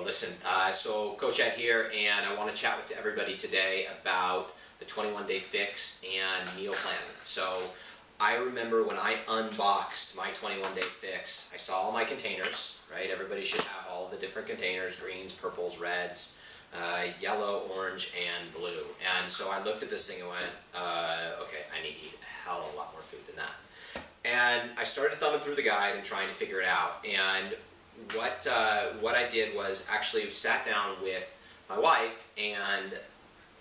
Well, listen, so Coach Ed here, and I want to chat with everybody today about the 21-day fix and meal planning. So I remember when I unboxed my 21-day fix, I saw all my containers, right? Everybody should have all the different containers, greens, purples, reds, yellow, orange, and blue. And so I looked at this thing and went, okay, I need to eat a hell of a lot more food than that. And I started thumbing through the guide and trying to figure it out. And what I did was actually sat down with my wife, and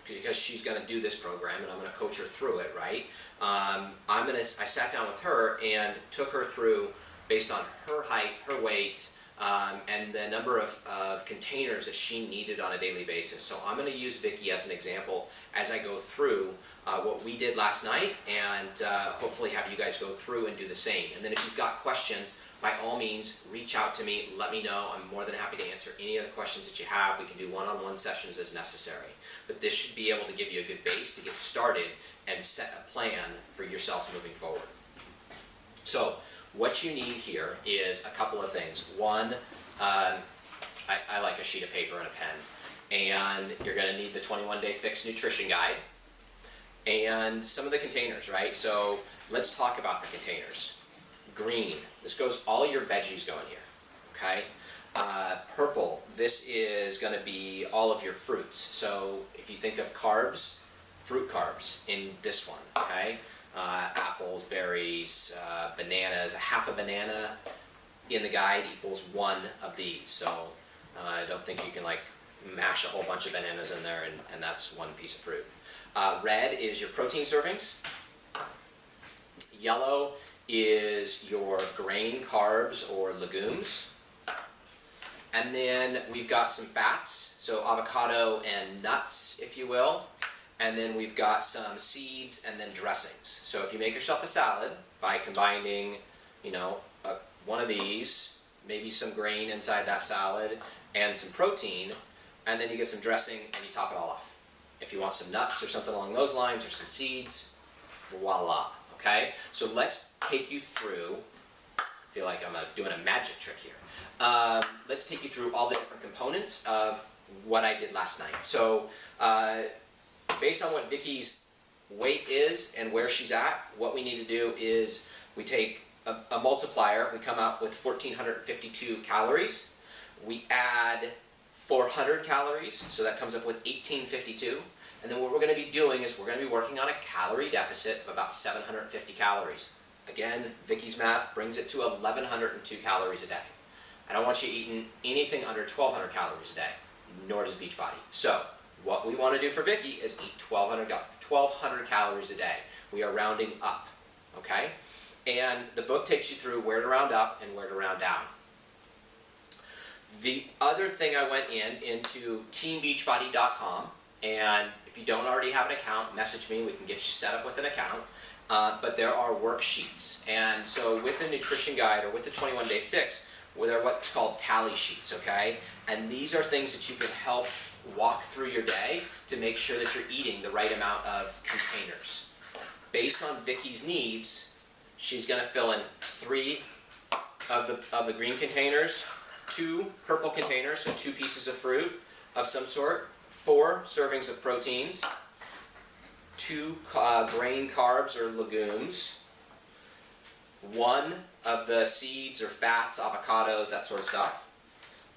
because she's going to do this program and I'm going to coach her through it, right? I sat down with her and took her through based on her height, her weight, and the number of containers that she needed on a daily basis. So I'm going to use Vicki as an example as I go through what we did last night, and hopefully have you guys go through and do the same. And then if you've got questions, by all means, reach out to me, let me know. I'm more than happy to answer any of the questions that you have. We can do one-on-one sessions as necessary. But this should be able to give you a good base to get started and set a plan for yourselves moving forward. So what you need here is a couple of things. One, I like a sheet of paper and a pen. And you're going to need the 21-day fix nutrition guide and some of the containers, right? So let's talk about the containers. Green, this goes, all your veggies go in here, okay? Purple, this is going to be all of your fruits. So if you think of carbs, fruit carbs in this one, okay? Apples, berries, bananas. Half a banana in the guide equals one of these. So I don't think you can like mash a whole bunch of bananas in there and that's one piece of fruit. Red is your protein servings. Yellow is your grain, carbs, or legumes. And then we've got some fats, so avocado and nuts, if you will. And then we've got some seeds and then dressings. So if you make yourself a salad by combining, you know, one of these, maybe some grain inside that salad, and some protein, and then you get some dressing and you top it all off. If you want some nuts or something along those lines, or some seeds, voila. Okay, so let's take you through, I feel like I'm doing a magic trick here. Let's take you through all the different components of what I did last night. So based on what Vicki's weight is and where she's at, what we need to do is we take a multiplier, we come out with 1,452 calories. We add 400 calories, so that comes up with 1,852. And then what we're going to be doing is we're going to be working on a calorie deficit of about 750 calories. Again, Vicki's math brings it to 1,102 calories a day. I don't want you eating anything under 1,200 calories a day, nor does Beachbody. So what we want to do for Vicki is eat 1,200 calories a day. We are rounding up, okay? And the book takes you through where to round up and where to round down. The other thing I went into teambeachbody.com, and if you don't already have an account, message me, we can get you set up with an account. But there are worksheets. And so with the nutrition guide or with the 21-day fix, there are what's called tally sheets, okay? And these are things that you can help walk through your day to make sure that you're eating the right amount of containers. Based on Vicki's needs, she's going to fill in 3 of the green containers, 2 purple containers, so 2 pieces of fruit of some sort, 4 servings of proteins, 2 grain carbs or legumes, 1 of the seeds or fats, avocados, that sort of stuff,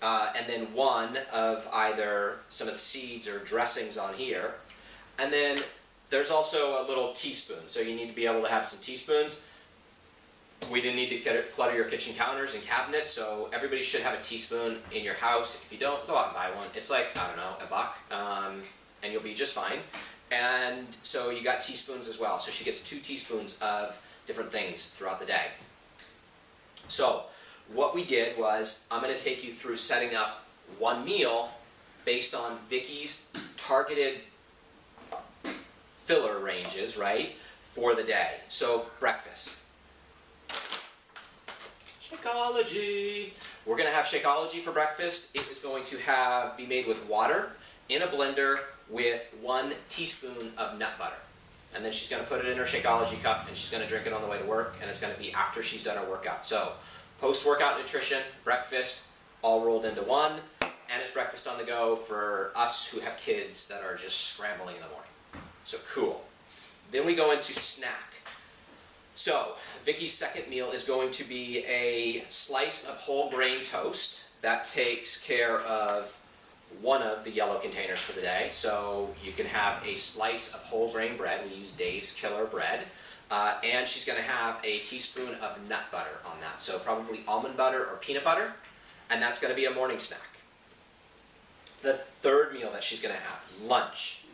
and then 1 of either some of the seeds or dressings on here. And then there's also a little teaspoon, so you need to be able to have some teaspoons. We didn't need to clutter your kitchen counters and cabinets, so everybody should have a teaspoon in your house. If you don't, go out and buy one. It's like, I don't know, $1, and you'll be just fine. And so you got teaspoons as well. So she gets 2 teaspoons of different things throughout the day. So what we did was, I'm going to take you through setting up one meal based on Vicki's targeted filler ranges, right, for the day. So breakfast. Shakeology. We're going to have Shakeology for breakfast. It is going to be made with water in a blender with 1 teaspoon of nut butter. And then she's going to put it in her Shakeology cup and she's going to drink it on the way to work, and it's going to be after she's done her workout. So post-workout nutrition, breakfast, all rolled into one. and it's breakfast on the go for us who have kids that are just scrambling in the morning. So cool. Then we go into snack. So Vicky's second meal is going to be a slice of whole grain toast. That takes care of one of the yellow containers for the day. So you can have a slice of whole grain bread. We use Dave's Killer Bread. And she's going to have a teaspoon of nut butter on that. So probably almond butter or peanut butter. And that's going to be a morning snack. The third meal that she's going to have, lunch.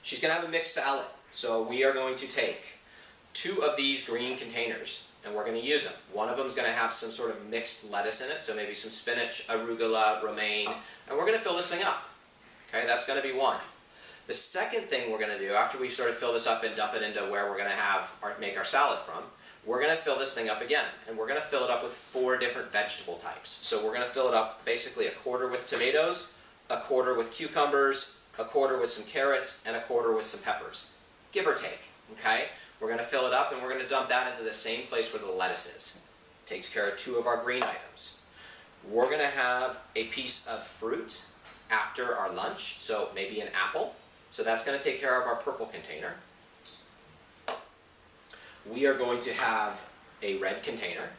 She's going to have a mixed salad. So we are going to take 2 of these green containers and we're going to use them. One of them is going to have some sort of mixed lettuce in it, so maybe some spinach, arugula, romaine, and we're going to fill this thing up. Okay, that's going to be one. The second thing we're going to do, after we sort of fill this up and dump it into where we're going to make our salad from, we're going to fill this thing up again, and we're going to fill it up with 4 different vegetable types. So we're going to fill it up basically a quarter with tomatoes, a quarter with cucumbers, a quarter with some carrots, and a quarter with some peppers, give or take. Okay. We're going to fill it up and we're going to dump that into the same place where the lettuce is. Takes care of 2 of our green items. We're going to have a piece of fruit after our lunch, so maybe an apple. So that's going to take care of our purple container. We are going to have a red container.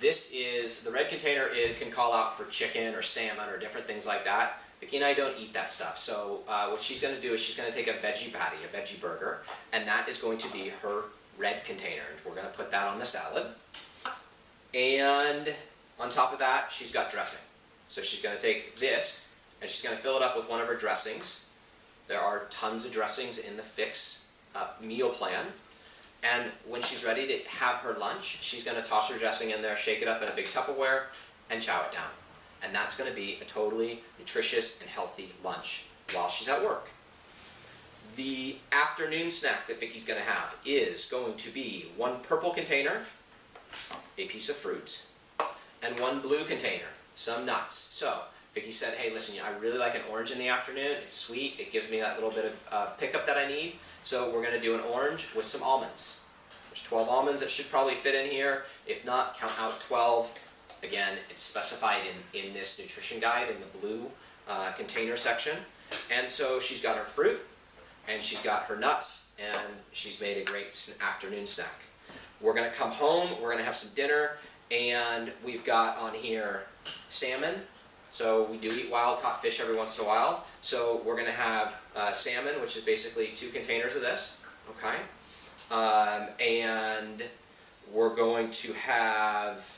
The red container can call out for chicken or salmon or different things like that. Vicki and I don't eat that stuff, so what she's going to do is she's going to take a veggie patty, a veggie burger, and that is going to be her red container. We're going to put that on the salad. And on top of that, she's got dressing. So she's going to take this, and she's going to fill it up with one of her dressings. There are tons of dressings in the Fix meal plan. And when she's ready to have her lunch, she's going to toss her dressing in there, shake it up in a big Tupperware, and chow it down. And that's going to be a totally nutritious and healthy lunch while she's at work. The afternoon snack that Vicky's going to have is going to be 1 purple container, a piece of fruit, and 1 blue container, some nuts. So Vicky said, hey, listen, I really like an orange in the afternoon. It's sweet. It gives me that little bit of pickup that I need. So we're going to do an orange with some almonds. There's 12 almonds that should probably fit in here. If not, count out 12. Again, it's specified in this nutrition guide in the blue container section. And so she's got her fruit, and she's got her nuts, and she's made a great afternoon snack. We're going to come home, we're going to have some dinner, and we've got on here salmon. So we do eat wild-caught fish every once in a while. So we're going to have salmon, which is basically 2 containers of this. Okay? And we're going to have...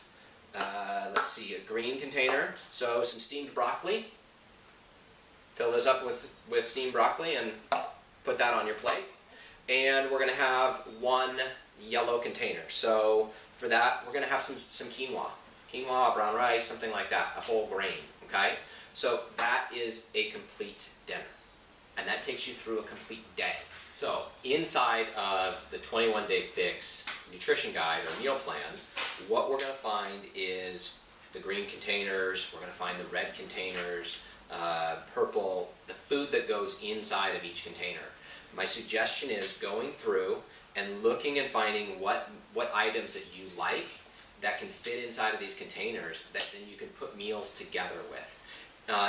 let's see, a green container, so some steamed broccoli. Fill this up with steamed broccoli and put that on your plate. And we're going to have 1 yellow container. So for that, we're going to have some quinoa. Quinoa, brown rice, something like that, a whole grain. Okay? So that is a complete dinner. And that takes you through a complete day. So inside of the 21 Day Fix nutrition guide or meal plan, what we're going to find is the green containers, we're going to find the red containers, purple, the food that goes inside of each container. My suggestion is going through and looking and finding what items that you like that can fit inside of these containers that then you can put meals together with.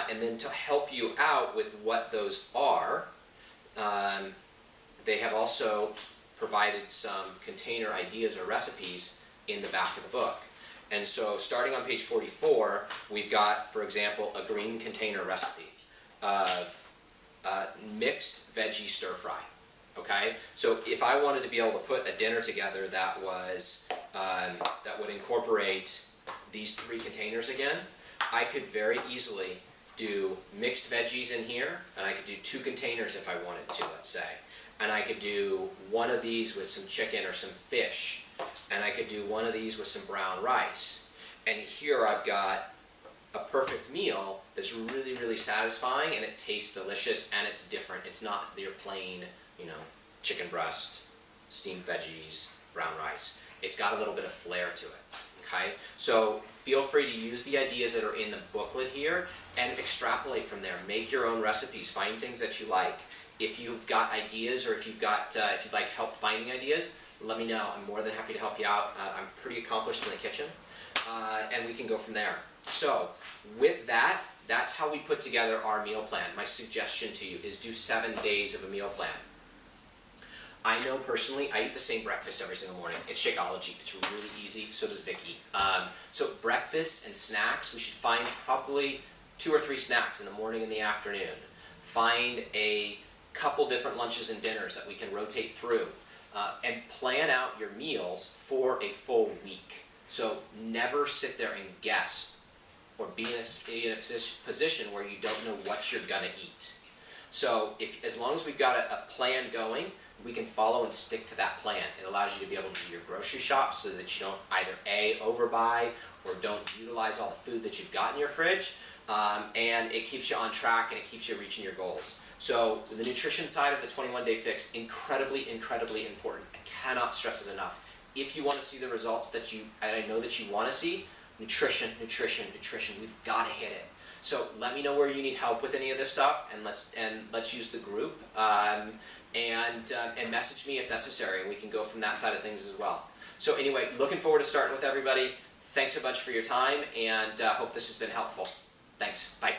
And then to help you out with what those are, they have also provided some container ideas or recipes in the back of the book. And so starting on page 44, we've got, for example, a green container recipe of mixed veggie stir fry. Okay, so if I wanted to be able to put a dinner together that was that would incorporate these 3 containers again, I could very easily do mixed veggies in here, and I could do 2 containers if I wanted to, let's say. And I could do one of these with some chicken or some fish, and I could do one of these with some brown rice. And here I've got a perfect meal that's really, really satisfying, and it tastes delicious, and it's different. It's not your plain, chicken breast, steamed veggies, brown rice. It's got a little bit of flair to it, okay? So feel free to use the ideas that are in the booklet here and extrapolate from there. Make your own recipes, find things that you like. If you've got ideas or if you'd like help finding ideas, let me know. I'm more than happy to help you out. I'm pretty accomplished in the kitchen, and we can go from there. So with that, That's how we put together our meal plan. My suggestion to you is do 7 days of a meal plan. I know personally, I eat the same breakfast every single morning. It's Shakeology. It's really easy. So does Vicky. So breakfast and snacks, we should find probably 2 or 3 snacks in the morning and the afternoon. Find a couple different lunches and dinners that we can rotate through. And plan out your meals for a full week. So never sit there and guess or be in a position where you don't know what you're going to eat. So as long as we've got a plan going, we can follow and stick to that plan. It allows you to be able to do your grocery shop so that you don't either A, overbuy, or don't utilize all the food that you've got in your fridge, and it keeps you on track and it keeps you reaching your goals. So the nutrition side of the 21-day fix, incredibly, incredibly important. I cannot stress it enough. If you want to see the results that I know that you want to see, nutrition, nutrition, nutrition, we've got to hit it. So let me know where you need help with any of this stuff, and let's use the group, and message me if necessary, and we can go from that side of things as well. So anyway, looking forward to starting with everybody. Thanks a bunch for your time, and hope this has been helpful. Thanks. Bye.